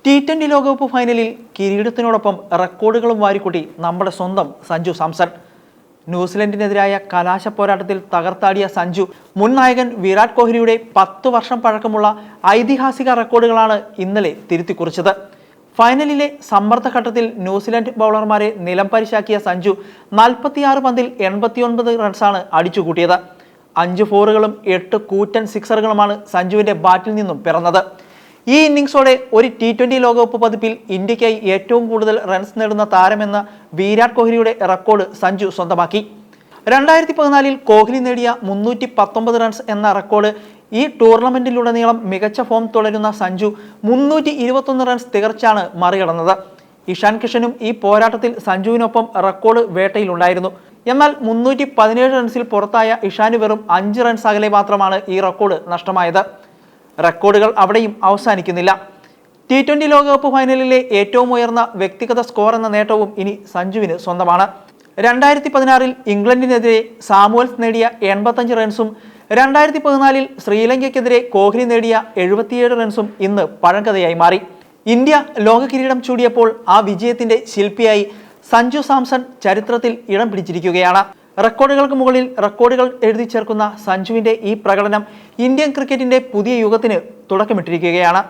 T20 ലോകകപ്പ് ഫൈനലിൽ കിരീടത്തിനോടൊപ്പം റെക്കോർഡുകളും വാരിക്കൂട്ടി നമ്മുടെ സ്വന്തം സഞ്ജു സാംസൺ. ന്യൂസിലൻഡിനെതിരായ കലാശ പോരാട്ടത്തിൽ തകർത്താടിയ സഞ്ജു മുൻ നായകൻ വിരാട് കോഹ്ലിയുടെ 10 വർഷം പഴക്കമുള്ള ഐതിഹാസിക റെക്കോർഡുകളാണ് ഇന്നലെ തിരുത്തിക്കുറിച്ചത്. ഫൈനലിലെ സമ്മർദ്ദഘട്ടത്തിൽ ന്യൂസിലൻഡ് ബൗളർമാരെ നിലംപരിശാക്കിയ സഞ്ജു 46 പന്തിൽ 89 റൺസാണ് അടിച്ചുകൂട്ടിയത്. 5 ഫോറുകളും 8 കൂറ്റൻ സിക്സറുകളുമാണ് സഞ്ജുവിന്റെ ബാറ്റിൽ നിന്നും പിറന്നത്. ഈ ഇന്നിംഗ്സോടെ ഒരു T20 ലോകകപ്പ് പതിപ്പിൽ ഇന്ത്യക്കായി ഏറ്റവും കൂടുതൽ റൺസ് നേടുന്ന താരമെന്ന വിരാട് കോഹ്ലിയുടെ റെക്കോർഡ് സഞ്ജു സ്വന്തമാക്കി. 2014 കോഹ്ലി നേടിയ 319 റൺസ് എന്ന റെക്കോർഡ് ഈ ടൂർണമെന്റിലുടനീളം മികച്ച ഫോം തുടരുന്ന സഞ്ജു 321 റൺസ് തികച്ചാണ് മറികടന്നത്. ഇഷാൻ കിഷനും ഈ പോരാട്ടത്തിൽ സഞ്ജുവിനൊപ്പം റെക്കോർഡ് വേട്ടയിലുണ്ടായിരുന്നു. എന്നാൽ 317 റൺസിൽ പുറത്തായ ഇഷാന് വെറും 5 റൺസ് അകലെ മാത്രമാണ് ഈ റെക്കോർഡ് നഷ്ടമായത്. റെക്കോർഡുകൾ അവിടെയും അവസാനിക്കുന്നില്ല. T20 ലോകകപ്പ് ഫൈനലിലെ ഏറ്റവും ഉയർന്ന വ്യക്തിഗത സ്കോർ എന്ന നേട്ടവും ഇനി സഞ്ജുവിന് സ്വന്തമാണ്. 2016 ഇംഗ്ലണ്ടിനെതിരെ സാമുവൽസ് നേടിയ 85 റൺസും 2014 ശ്രീലങ്കയ്ക്കെതിരെ കോഹ്ലി നേടിയ 77 റൺസും ഇന്ന് പഴങ്കഥയായി മാറി. ഇന്ത്യ ലോക കിരീടം ചൂടിയപ്പോൾ ആ വിജയത്തിന്റെ ശില്പിയായി സഞ്ജു സാംസൺ ചരിത്രത്തിൽ ഇടം പിടിച്ചിരിക്കുകയാണ്. റെക്കോർഡുകൾക്ക് മുകളിൽ റെക്കോർഡുകൾ എഴുതി ചേർക്കുന്ന സഞ്ജുവിന്റെ ഈ പ്രകടനം ഇന്ത്യൻ ക്രിക്കറ്റിന്റെ പുതിയ യുഗത്തിന് തുടക്കമിട്ടിരിക്കുകയാണ്.